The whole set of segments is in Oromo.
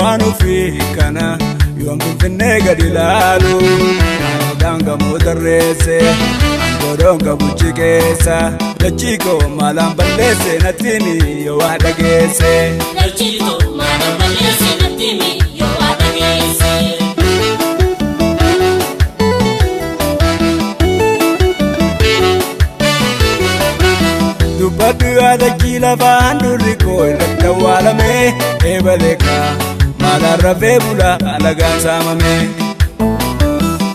Wanu fi kana yoom finfinnee gadi laalu danga motorreesse godonga buchi keessa dachiko malaan balleesse natimi yoo waa dhageesse dachiko malaan balleesse natimi yoo waa dhageesse dubbaddu yaada kiila faan durri koo irratti awwaalame eebaleka malaan rafee bula alagaan saamame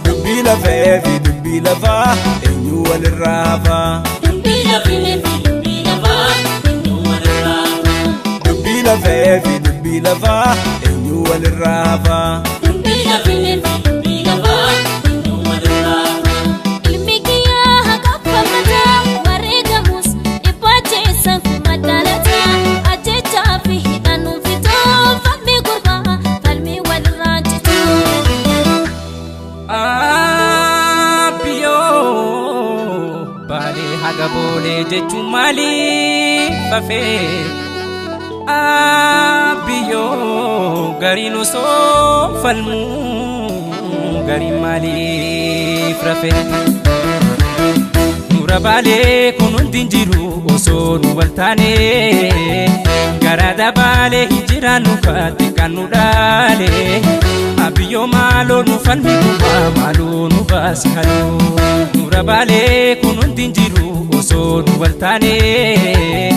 dubbii lafee fi dubbii lafaa eenyu walirraafa dubbii lafee fi dubbii lafaa eenyu walirraafa dubbii lafee fi dubbii lafaa eenyu walirraafa dubbii lafee fi dubbii lafaa eenyu walirraafa ilmi kiyyaa haqaffamata wareegamus dhibbacheessa kumadaalata ajjechaa fi hidhanuu fitoo falmii gurbaa falmii walirraa jitu Gabole jechuun maaliif hafee abiyyoo gariin osoo falmuu gariin maaliif rafee nura baalee kun hundi jiru osoo nu waltaanee gara dabaalee hijiraannu kaatti kan nu dhaalee abiyyoo maaloo nu falmi gubaa maaloo nu baasi haloo nura baalee kun hundi jiru osoo nu waltaanee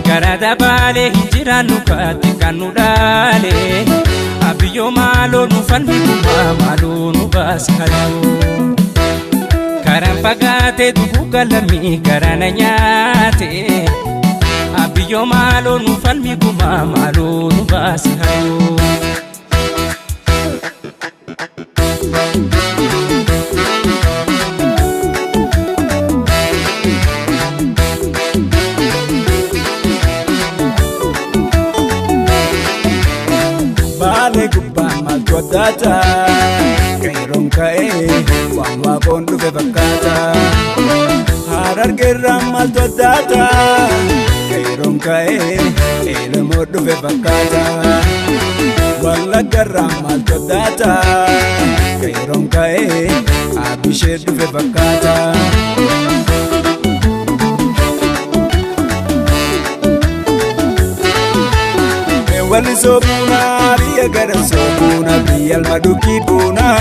gara dabaalee hijiraannu kaatti kan nu dhaalee abiyyoo maaloo nu falmi gubaa maaloo nu baasi haloo karaan fagaatee duguu galamii garana nyaate abiyyoo maaloo nu falmi gubaa maaloo nu baasi haloo Data kairon kae wamwa kondu fe bakata harar geram mal data kairon kae elmo du fe bakata walla geram mal data kairon kae abishe du fe bakata wali sobuna biya gara sobuna biyal maduki buna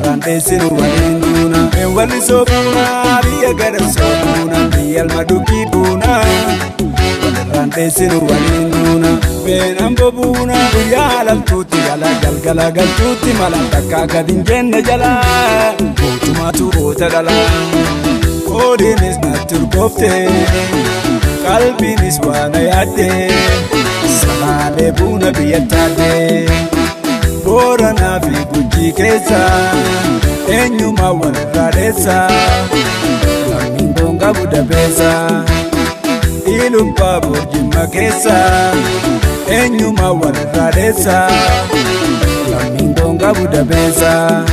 rande siru walinduna wali sobuna biya gara sobuna biyal maduki buna rande siru walinduna benambo buna biyal tuti gala galgala galtuti malaka gadin jenne jala tumatu otadala odinis natur kofte kalbinis wana yade Salale buna biyatade Borana fi guji kesa Enyuma walradesa Lamindonga budabesa Ilumpa burjima kesa Enyuma walradesa Lamindonga budabesa